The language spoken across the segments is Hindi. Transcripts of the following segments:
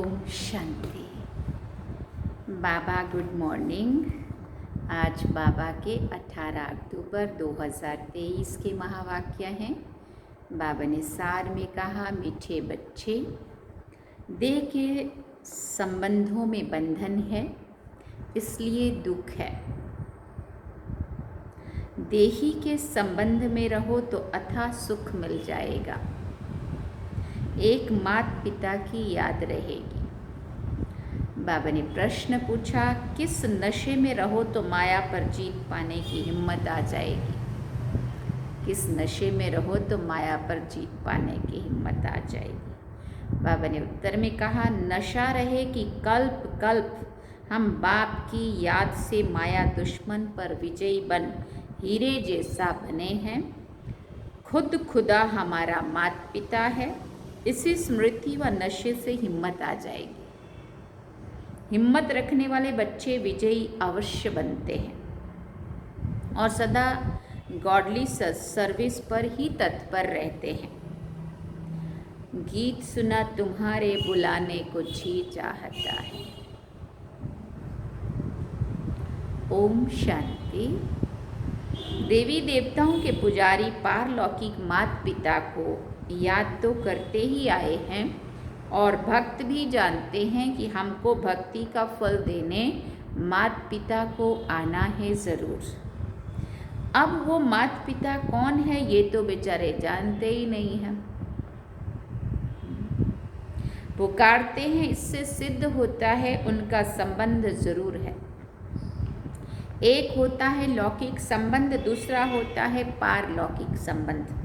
ओम शांति। बाबा गुड मॉर्निंग। आज बाबा के 18 अक्टूबर 2023 के महावाक्य हैं। बाबा ने सार में कहा, मीठे बच्चे, देह के संबंधों में बंधन है, इसलिए दुख है। देही के संबंध में रहो तो अथाह सुख मिल जाएगा। एक माता पिता की याद रहेगी। बाबा ने प्रश्न पूछा, किस नशे में रहो तो माया पर जीत पाने की हिम्मत आ जाएगी। किस नशे में रहो तो माया पर जीत पाने की हिम्मत आ जाएगी। बाबा ने उत्तर में कहा, नशा रहे कि कल्प कल्प हम बाप की याद से माया दुश्मन पर विजयी बन हीरे जैसा बने हैं। खुद खुदा हमारा माता पिता है। इसी स्मृति व नशे से हिम्मत आ जाएगी। हिम्मत रखने वाले बच्चे विजयी अवश्य बनते हैं और सदा गॉडली सर्विस पर ही तत्पर रहते हैं। गीत सुना तुम्हारे बुलाने को जी चाहता है। ओम शांति। देवी देवताओं के पुजारी पारलौकिक माता पिता को याद तो करते ही आए हैं और भक्त भी जानते हैं कि हमको भक्ति का फल देने माता पिता को आना है ज़रूर। अब वो माता पिता कौन है ये तो बेचारे जानते ही नहीं हैं। पुकारते हैं, इससे सिद्ध होता है उनका संबंध ज़रूर है। एक होता है लौकिक संबंध, दूसरा होता है पारलौकिक संबंध।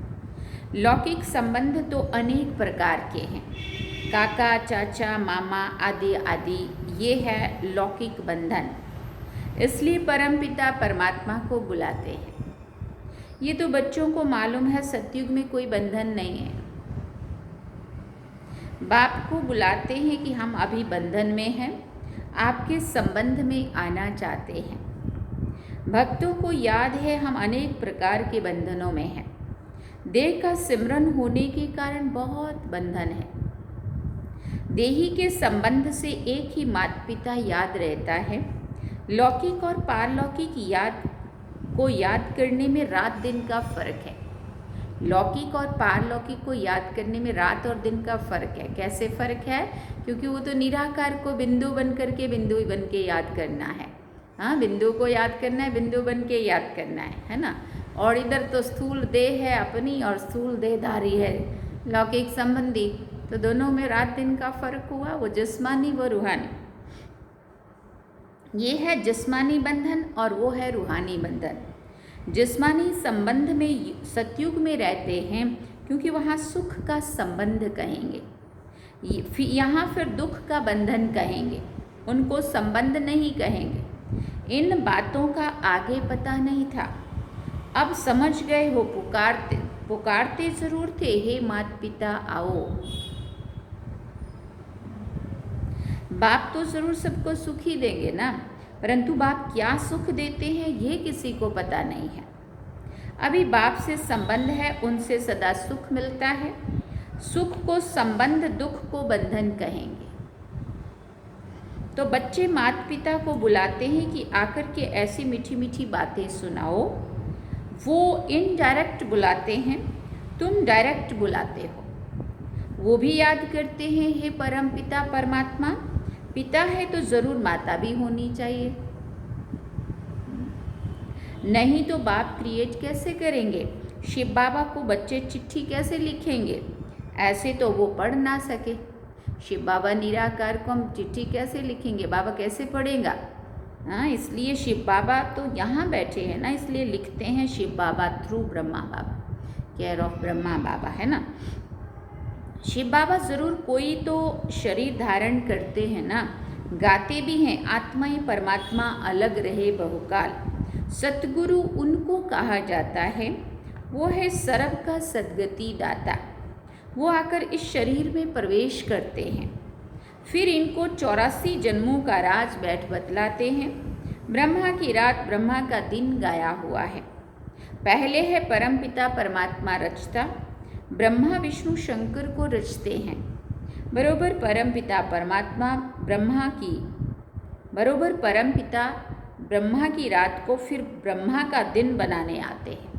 लौकिक संबंध तो अनेक प्रकार के हैं, काका चाचा मामा आदि आदि, ये है लौकिक बंधन। इसलिए परमपिता परमात्मा को बुलाते हैं। ये तो बच्चों को मालूम है, सतयुग में कोई बंधन नहीं है। बाप को बुलाते हैं कि हम अभी बंधन में हैं, आपके संबंध में आना चाहते हैं। भक्तों को याद है हम अनेक प्रकार के बंधनों में हैं। देह का सिमरन होने के कारण बहुत बंधन है। देही के संबंध से एक ही माता पिता याद रहता है। लौकिक और पारलौकिक याद को याद करने में रात दिन का फर्क है। लौकिक और पारलौकिक को याद करने में रात और दिन का फर्क है। कैसे फर्क है? क्योंकि वो तो निराकार को बिंदु बन करके बिंदु बन के याद करना है। हाँ, बिंदु को याद करना है, बिंदु बन के याद करना है ना। और इधर तो स्थूल देह है अपनी और स्थूल देहधारी है लौकिक संबंधी, तो दोनों में रात दिन का फर्क हुआ। वो जिस्मानी वो रूहानी। ये है जिस्मानी बंधन और वो है रूहानी बंधन। जिस्मानी संबंध में सतयुग में रहते हैं क्योंकि वहाँ सुख का संबंध कहेंगे, यहाँ फिर दुख का बंधन कहेंगे, उनको संबंध नहीं कहेंगे। इन बातों का आगे पता नहीं था, अब समझ गए हो। पुकारते ज़रूर थे, हे माता पिता आओ। बाप तो ज़रूर सबको सुख ही देंगे ना, परंतु बाप क्या सुख देते हैं ये किसी को पता नहीं है। अभी बाप से संबंध है, उनसे सदा सुख मिलता है। सुख को संबंध, दुख को बंधन कहेंगे। तो बच्चे माता पिता को बुलाते हैं कि आकर के ऐसी मीठी मीठी बातें सुनाओ। वो इनडायरेक्ट बुलाते हैं, तुम डायरेक्ट बुलाते हो। वो भी याद करते हैं, हे परम पिता परमात्मा। पिता है तो ज़रूर माता भी होनी चाहिए, नहीं तो बाप क्रिएट कैसे करेंगे? शिव बाबा को बच्चे चिट्ठी कैसे लिखेंगे? ऐसे तो वो पढ़ ना सके। शिव बाबा निराकार को हम चिट्ठी कैसे लिखेंगे? बाबा कैसे पढ़ेगा? हाँ, इसलिए शिव बाबा तो यहाँ बैठे हैं ना, इसलिए लिखते हैं Shiv Baba through Brahma Baba, care of Brahma Baba, है ना। शिव बाबा ज़रूर कोई तो शरीर धारण करते हैं ना, गाते भी हैं, आत्मा ही परमात्मा अलग रहे बहुकाल। सतगुरु उनको कहा जाता है। वो है सर्व का सद्गति दाता। वो आकर इस शरीर में प्रवेश करते हैं, फिर इनको 84 जन्मों का राज बैठ बतलाते हैं। ब्रह्मा की रात, ब्रह्मा का दिन गाया हुआ है। पहले है परमपिता परमात्मा रचता, ब्रह्मा विष्णु शंकर को रचते हैं। बरोबर परमपिता ब्रह्मा की रात को फिर ब्रह्मा का दिन बनाने आते हैं।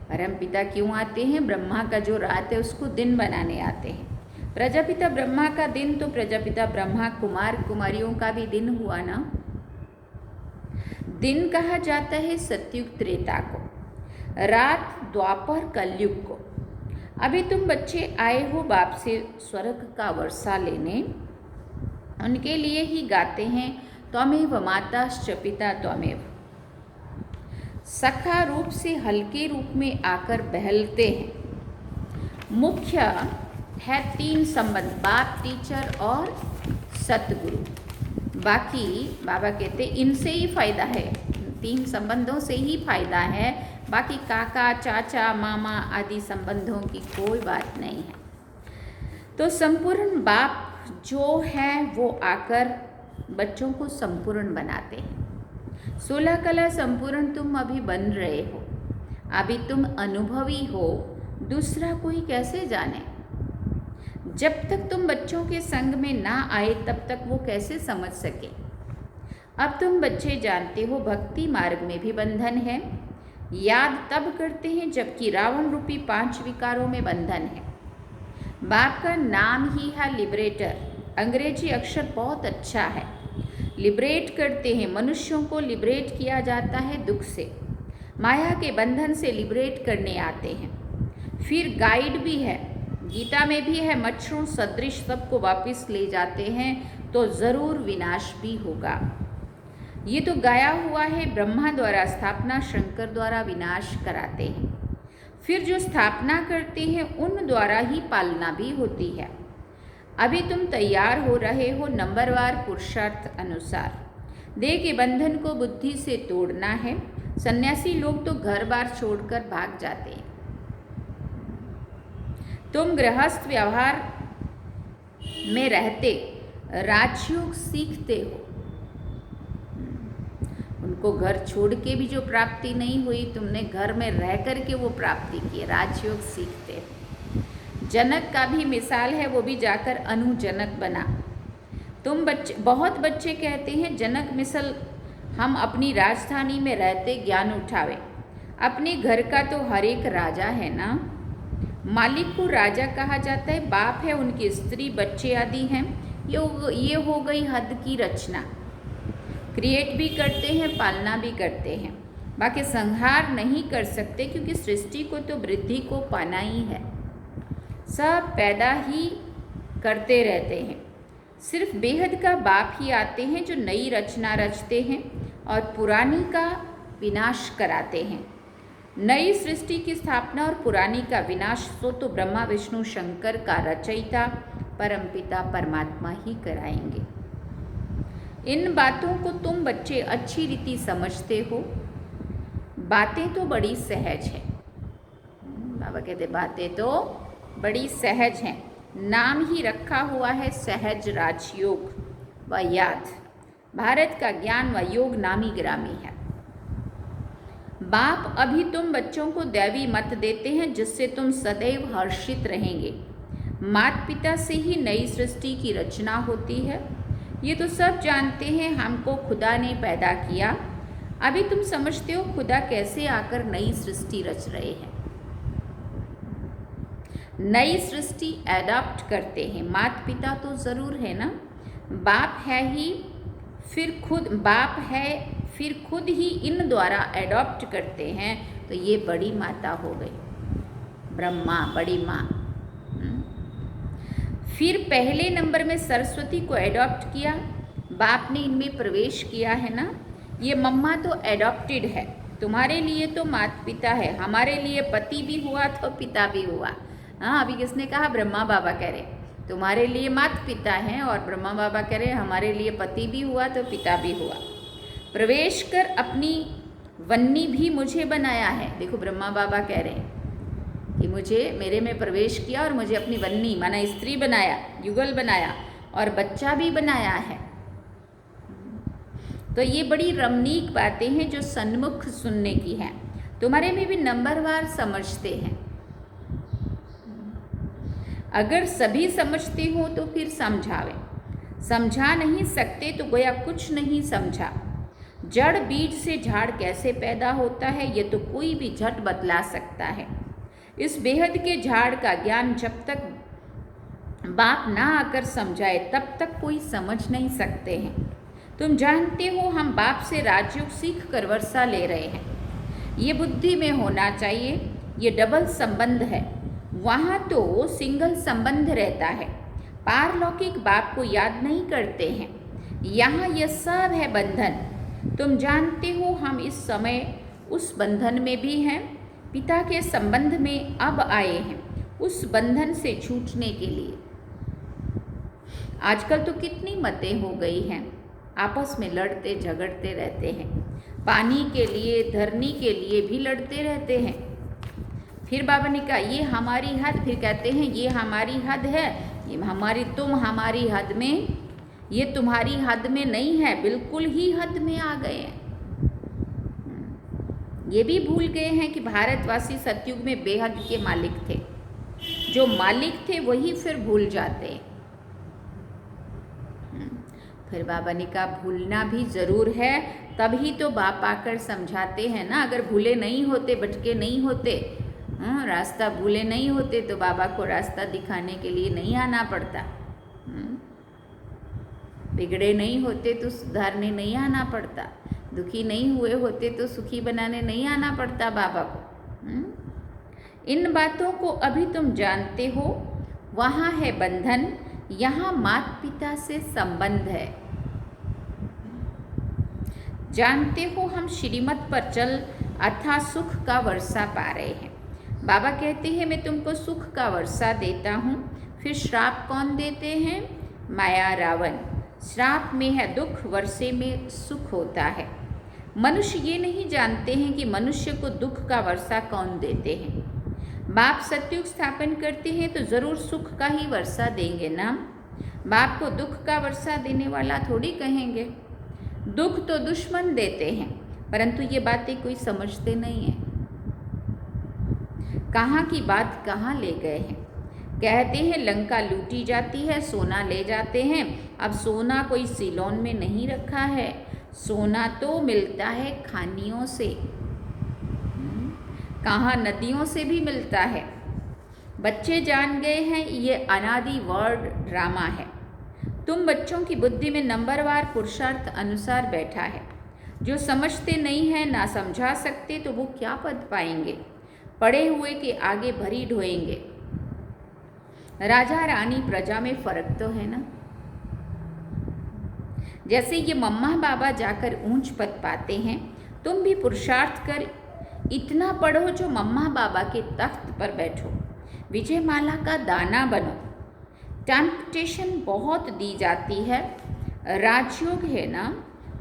परमपिता क्यों आते हैं? ब्रह्मा का जो रात है उसको दिन बनाने आते हैं। प्रजापिता ब्रह्मा का दिन तो प्रजापिता ब्रह्मा कुमार कुमारियों का भी दिन हुआ ना। दिन कहा जाता है सतयुग त्रेता को, रात द्वापर कलयुग को। अभी तुम बच्चे आए हो बाप से स्वर्ग का वर्षा लेने, उनके लिए ही गाते हैं त्वमेव माताश्च पिता त्वमेव। सखा रूप से हल्के रूप में आकर बहलते हैं। मुख्य है 3 संबंध, बाप, टीचर और सतगुरु। बाकी बाबा कहते इनसे ही फायदा है, 3 संबंधों से ही फायदा है। बाकी काका, चाचा, मामा आदि संबंधों की कोई बात नहीं है। तो संपूर्ण बाप जो है वो आकर बच्चों को संपूर्ण बनाते हैं। 16 कला संपूर्ण तुम अभी बन रहे हो, अभी तुम अनुभवी हो, दूसरा कोई कैसे जाने? जब तक तुम बच्चों के संग में ना आए तब तक वो कैसे समझ सके? अब तुम बच्चे जानते हो भक्ति मार्ग में भी बंधन है। याद तब करते हैं जबकि रावण रूपी 5 विकारों में बंधन है। बाप का नाम ही है लिबरेटर। अंग्रेजी अक्षर बहुत अच्छा है। लिबरेट करते हैं, मनुष्यों को लिबरेट किया जाता है दुख से, माया के बंधन से लिबरेट करने आते हैं। फिर गाइड भी है, गीता में भी है, मच्छरों सदृश सबको वापस ले जाते हैं तो ज़रूर विनाश भी होगा। ये तो गाया हुआ है, ब्रह्मा द्वारा स्थापना, शंकर द्वारा विनाश कराते हैं। फिर जो स्थापना करते हैं उन द्वारा ही पालना भी होती है। अभी तुम तैयार हो रहे हो नंबरवार पुरुषार्थ अनुसार। देह के बंधन को बुद्धि से तोड़ना है। सन्यासी लोग तो घर बार छोड़कर भाग जाते हैं। तुम गृहस्थ व्यवहार में रहते राजयोग सीखते हो। उनको घर छोड़ के भी जो प्राप्ति नहीं हुई, तुमने घर में रह कर के वो प्राप्ति की, राजयोग सीखते हो। जनक का भी मिसाल है, वो भी जाकर अनुजनक बना। तुम बच्चे, बहुत बच्चे कहते हैं जनक मिसल हम अपनी राजधानी में रहते ज्ञान उठावे। अपने घर का तो हर एक राजा है ना। मालिक को राजा कहा जाता है, बाप है, उनकी स्त्री, बच्चे आदि हैं। ये हो गई हद की रचना। क्रिएट भी करते हैं, पालना भी करते हैं, बाकी संहार नहीं कर सकते क्योंकि सृष्टि को तो वृद्धि को पाना ही है। सब पैदा ही करते रहते हैं। सिर्फ बेहद का बाप ही आते हैं जो नई रचना रचते हैं और पुरानी का विनाश कराते हैं। नई सृष्टि की स्थापना और पुरानी का विनाश तो ब्रह्मा विष्णु शंकर का रचयिता परमपिता परमात्मा ही कराएंगे। इन बातों को तुम बच्चे अच्छी रीति समझते हो। बातें तो बड़ी सहज हैं। बाबा कहते बातें तो बड़ी सहज हैं। नाम ही रखा हुआ है सहज राजयोग व याद। भारत का ज्ञान व योग नामी ग्रामी है। बाप अभी तुम बच्चों को दैवी मत देते हैं जिससे तुम सदैव हर्षित रहेंगे। माता पिता से ही नई सृष्टि की रचना होती है। ये तो सब जानते हैं, हमको खुदा ने पैदा किया। अभी तुम समझते हो खुदा कैसे आकर नई सृष्टि रच रहे हैं। नई सृष्टि एडॉप्ट करते हैं। माता पिता तो ज़रूर है ना, बाप है ही, फिर खुद ही इन द्वारा एडॉप्ट करते हैं। तो ये बड़ी माता हो गई, ब्रह्मा, बड़ी माँ। फिर पहले नंबर में सरस्वती को एडॉप्ट किया, बाप ने इनमें प्रवेश किया है ना। ये मम्मा तो एडॉप्टेड है, तुम्हारे लिए तो माता पिता है, हमारे लिए पति भी हुआ तो पिता भी हुआ। हाँ, अभी किसने कहा? ब्रह्मा बाबा कह रहे तुम्हारे लिए माता पिता हैं, और ब्रह्मा बाबा कह रहे हमारे लिए पति भी हुआ तो पिता भी हुआ। प्रवेश कर अपनी वन्नी भी मुझे बनाया है। देखो ब्रह्मा बाबा कह रहे हैं कि मेरे में प्रवेश किया और मुझे अपनी वन्नी माना स्त्री बनाया, युगल बनाया और बच्चा भी बनाया है। तो ये बड़ी रमणीक बातें हैं जो सन्मुख सुनने की हैं। तुम्हारे में भी नंबरवार समझते हैं। अगर सभी समझते हो तो फिर समझावें, समझा नहीं सकते तो गोया कुछ नहीं समझा। जड़ बीज से झाड़ कैसे पैदा होता है ये तो कोई भी झट बतला सकता है। इस बेहद के झाड़ का ज्ञान जब तक बाप ना आकर समझाए तब तक कोई समझ नहीं सकते हैं। तुम जानते हो हम बाप से राजयोग सीख कर वर्षा ले रहे हैं। ये बुद्धि में होना चाहिए, ये डबल संबंध है। वहाँ तो सिंगल संबंध रहता है, पारलौकिक बाप को याद नहीं करते हैं। यहाँ यह सब है बंधन। तुम जानते हो हम इस समय उस बंधन में भी हैं, पिता के संबंध में अब आए हैं उस बंधन से छूटने के लिए। आजकल तो कितनी मतें हो गई हैं, आपस में लड़ते झगड़ते रहते हैं, पानी के लिए धरनी के लिए भी लड़ते रहते हैं। फिर बाबा ने कहा ये हमारी हद, फिर कहते हैं ये हमारी हद है, ये हमारी, तुम हमारी हद में, ये तुम्हारी हद में नहीं है, बिल्कुल ही हद में आ गए हैं। ये भी भूल गए हैं कि भारतवासी सतयुग में बेहद के मालिक थे। जो मालिक थे वही फिर भूल जाते हैं। फिर बाबा ने कहा भूलना भी ज़रूर है, तभी तो बाप आकर समझाते हैं ना। अगर भूले नहीं होते, भटके नहीं होते, रास्ता भूले नहीं होते तो बाबा को रास्ता दिखाने के लिए नहीं आना पड़ता। बिगड़े नहीं होते तो सुधारने नहीं आना पड़ता, दुखी नहीं हुए होते तो सुखी बनाने नहीं आना पड़ता बाबा को। इन बातों को अभी तुम जानते हो। वहाँ है बंधन, यहाँ माता पिता से संबंध है। जानते हो हम श्रीमत पर चल अथा सुख का वर्षा पा रहे हैं। बाबा कहते हैं मैं तुमको सुख का वर्षा देता हूँ। फिर श्राप कौन देते हैं? माया रावण। श्राप में है दुख, वर्षे में सुख होता है। मनुष्य ये नहीं जानते हैं कि मनुष्य को दुख का वर्षा कौन देते हैं। बाप सतयुग स्थापन करते हैं तो ज़रूर सुख का ही वर्षा देंगे ना। बाप को दुख का वर्षा देने वाला थोड़ी कहेंगे। दुख तो दुश्मन देते हैं, परंतु ये बातें कोई समझते नहीं है। कहाँ की बात कहाँ ले गए हैं। कहते हैं लंका लूटी जाती है, सोना ले जाते हैं। अब सोना कोई सिलोन में नहीं रखा है, सोना तो मिलता है खानियों से, कहाँ नदियों से भी मिलता है। बच्चे जान गए हैं ये अनादि वर्ड ड्रामा है। तुम बच्चों की बुद्धि में नंबरवार पुरुषार्थ अनुसार बैठा है। जो समझते नहीं हैं, ना समझा सकते, तो वो क्या पद पाएंगे। पढ़े हुए के आगे भरी ढोएंगे। राजा रानी प्रजा में फर्क तो है ना। जैसे ये मम्मा बाबा जाकर ऊंच पद पाते हैं, तुम भी पुरुषार्थ कर इतना पढ़ो जो मम्मा बाबा के तख्त पर बैठो, विजय माला का दाना बनो। टेम्पटेशन बहुत दी जाती है। राजयोग है ना,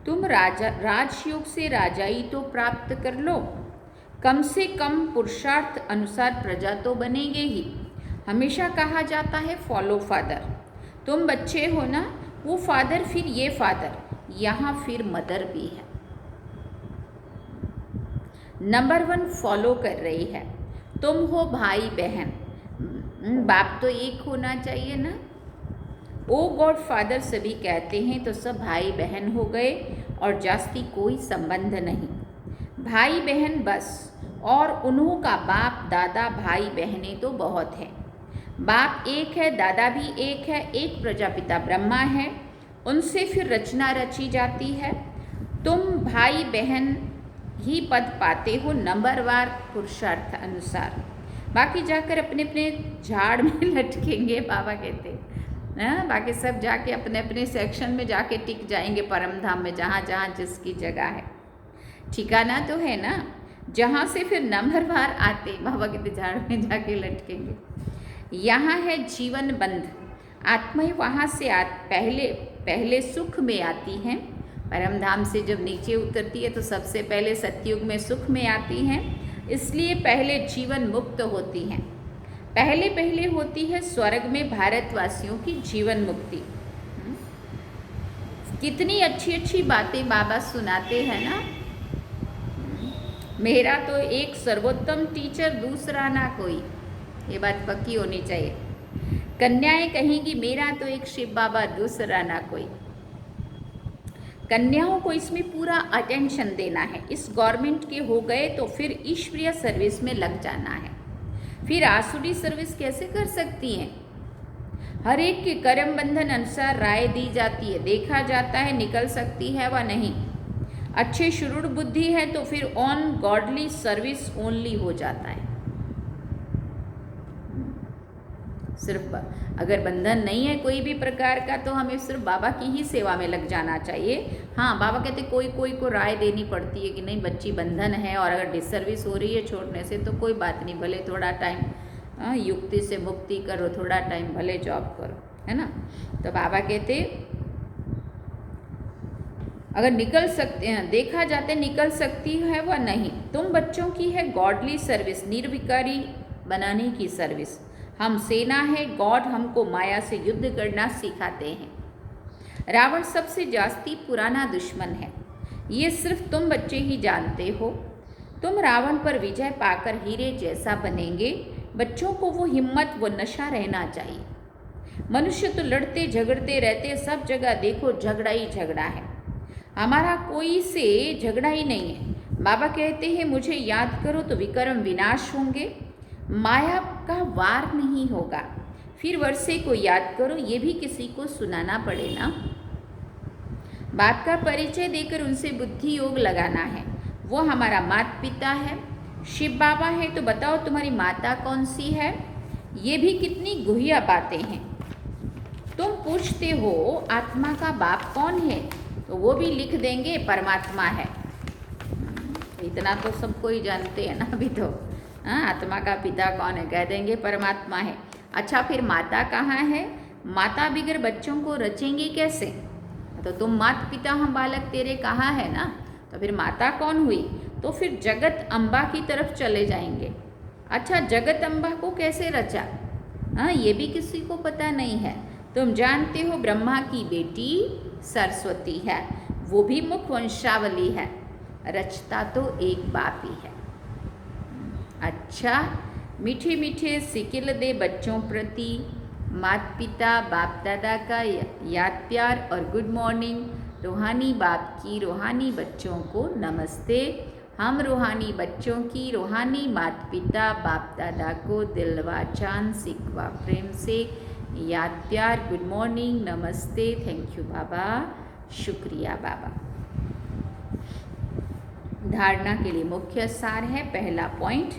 तुम राजयोग से राजाई तो प्राप्त कर लो। कम से कम पुरुषार्थ अनुसार प्रजा तो बनेंगे ही। हमेशा कहा जाता है फॉलो फादर। तुम बच्चे हो ना, वो फादर फिर ये फादर, यहाँ फिर मदर भी है। नंबर 1 फॉलो कर रही है। तुम हो भाई बहन, बाप तो एक होना चाहिए ना। ओ गॉड फादर सभी कहते हैं तो सब भाई बहन हो गए और जास्ती कोई संबंध नहीं। भाई बहन बस, और उन्हों का बाप दादा भाई बहनें तो बहुत हैं। बाप एक है, दादा भी एक है, एक प्रजापिता ब्रह्मा है, उनसे फिर रचना रची जाती है। तुम भाई बहन ही पद पाते हो नंबरवार पुरुषार्थ अनुसार। बाकी जाकर अपने अपने झाड़ में लटकेंगे, बाबा कहते हैं। बाकी सब जाके अपने अपने सेक्शन में जाके टिक जाएंगे परम धाम में, जहाँ जहाँ जिसकी जगह है। ठिकाना तो है ना, जहाँ से फिर नंबरवार आते, बाबा कहते झाड़ में जाके लटकेंगे। यहाँ है जीवन बंध। आत्माएं वहाँ से पहले सुख में आती हैं। परम धाम से जब नीचे उतरती है तो सबसे पहले सतयुग में सुख में आती हैं, इसलिए पहले जीवन मुक्त होती हैं। पहले होती है स्वर्ग में भारतवासियों की जीवन मुक्ति। कितनी अच्छी अच्छी बातें बाबा सुनाते हैं ना। मेरा तो एक सर्वोत्तम टीचर, दूसरा ना कोई, ये बात पक्की होनी चाहिए। कन्याएं कहेंगी मेरा तो एक शिव बाबा, दूसरा ना कोई। कन्याओं को इसमें पूरा अटेंशन देना है। इस गवर्नमेंट के हो गए तो फिर ईश्वरीय सर्विस में लग जाना है। फिर आसुरी सर्विस कैसे कर सकती हैं? हर एक के कर्म बंधन अनुसार राय दी जाती है, देखा जाता है निकल सकती है व नहीं। अच्छे शुरूढ़ बुद्धि है तो फिर ऑन गॉडली सर्विस ओनली हो जाता है। सिर्फ अगर बंधन नहीं है कोई भी प्रकार का तो हमें सिर्फ बाबा की ही सेवा में लग जाना चाहिए। हाँ, बाबा कहते कोई कोई को राय देनी पड़ती है कि नहीं बच्ची बंधन है और अगर डिसर्विस हो रही है छोड़ने से तो कोई बात नहीं, भले थोड़ा टाइम युक्ति से मुक्ति करो, थोड़ा टाइम भले जॉब करो, है ना। तो बाबा कहते अगर निकल सकते हैं, देखा जाते निकल सकती है वह नहीं। तुम बच्चों की है गॉडली सर्विस, निर्विकारी बनाने की सर्विस। हम सेना है, गॉड हमको माया से युद्ध करना सिखाते हैं। रावण सबसे जास्ती पुराना दुश्मन है, ये सिर्फ तुम बच्चे ही जानते हो। तुम रावण पर विजय पाकर हीरे जैसा बनेंगे। बच्चों को वो हिम्मत वो नशा रहना चाहिए। मनुष्य तो लड़ते झगड़ते रहते, सब जगह देखो झगड़ा ही झगड़ा है। हमारा कोई से झगड़ा ही नहीं है। बाबा कहते हैं मुझे याद करो तो विक्रम विनाश होंगे, माया का वार नहीं होगा। फिर वर्षे को याद करो, ये भी किसी को सुनाना पड़े ना। बाप का परिचय देकर उनसे बुद्धि योग लगाना है। वो हमारा माता पिता है। शिव बाबा है तो बताओ तुम्हारी माता कौन सी है? ये भी कितनी गुहिया बातें हैं। तुम पूछते हो आत्मा का बाप कौन है, तो वो भी लिख देंगे परमात्मा है। इतना तो सबको ही जानते हैं ना अभी तो। हाँ, आत्मा का पिता कौन है, कह देंगे परमात्मा है। अच्छा, फिर माता कहाँ है? माता बिगर बच्चों को रचेंगे कैसे? तो तुम माता पिता हम बालक तेरे कहाँ है ना, तो फिर माता कौन हुई? तो फिर जगत अम्बा की तरफ चले जाएंगे। अच्छा, जगत अम्बा को कैसे रचा? हाँ, ये भी किसी को पता नहीं है। तुम जानते हो ब्रह्मा की बेटी सरस्वती है, वो भी मुख वंशावली है। रचता तो एक बाप ही है। अच्छा, मीठे मीठे सिकिल दे बच्चों प्रति माता पिता बाप दादा का याद प्यार और गुड मॉर्निंग। रूहानी बाप की रूहानी बच्चों को नमस्ते। हम रूहानी बच्चों की रूहानी माता पिता बाप दादा को दिलवा चांद सिकवा प्रेम से याद प्यार, गुड मॉर्निंग, नमस्ते, थैंक यू बाबा, शुक्रिया बाबा। धारणा के लिए मुख्य सार है। पहला पॉइंट,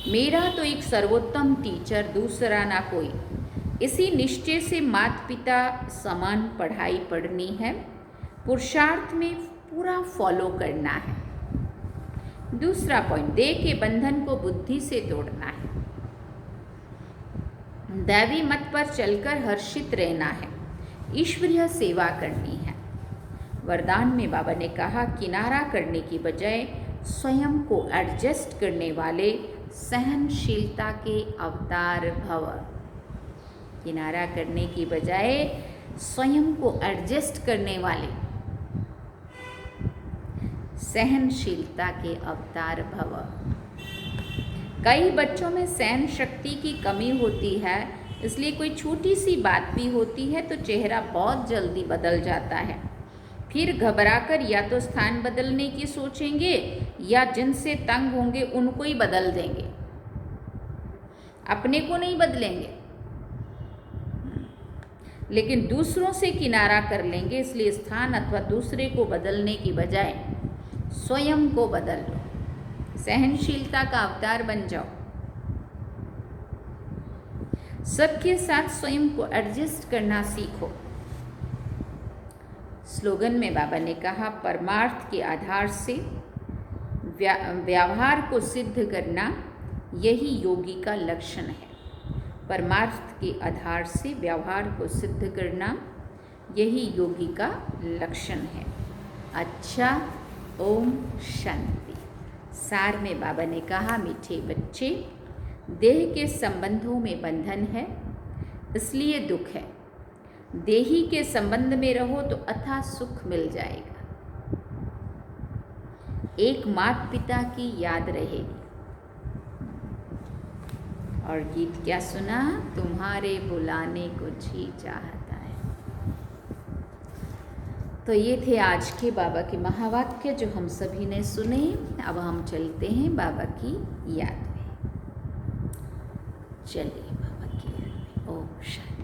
मेरा तो एक सर्वोत्तम टीचर, दूसरा ना कोई। इसी निश्चय से माता पिता समान पढ़ाई पढ़नी है, पुरुषार्थ में पूरा फॉलो करना है। दूसरा पॉइंट, देह के बंधन को बुद्धि से तोड़ना है। दैवी मत पर चलकर हर्षित रहना है, ईश्वरीय सेवा करनी है। वरदान में बाबा ने कहा, किनारा करने की बजाय स्वयं को एडजस्ट करने वाले सहनशीलता के अवतार भव। किनारा करने की बजाय स्वयं को एडजस्ट करने वाले सहनशीलता के अवतार भव। कई बच्चों में सहन शक्ति की कमी होती है, इसलिए कोई छोटी सी बात भी होती है तो चेहरा बहुत जल्दी बदल जाता है। फिर घबराकर या तो स्थान बदलने की सोचेंगे या जिनसे तंग होंगे उनको ही बदल देंगे, अपने को नहीं बदलेंगे, लेकिन दूसरों से किनारा कर लेंगे। इसलिए स्थान अथवा दूसरे को बदलने की बजाय स्वयं को बदल लो, सहनशीलता का अवतार बन जाओ। सबके साथ स्वयं को एडजस्ट करना सीखो। स्लोगन में बाबा ने कहा, परमार्थ के आधार से व्यवहार को सिद्ध करना यही योगी का लक्षण है। परमार्थ के आधार से व्यवहार को सिद्ध करना यही योगी का लक्षण है। अच्छा, ओम शांति। सार में बाबा ने कहा, मीठे बच्चे, देह के संबंधों में बंधन है इसलिए दुख है। देही के संबंध में रहो तो अथाह सुख मिल जाएगा। एक माता पिता की याद रहेगी। और गीत क्या सुना? तुम्हारे बुलाने को जी चाहता है। तो ये थे आज के बाबा के महावाक्य जो हम सभी ने सुने। अब हम चलते हैं बाबा की याद में। चलिए बाबा की याद में। ओम शांति।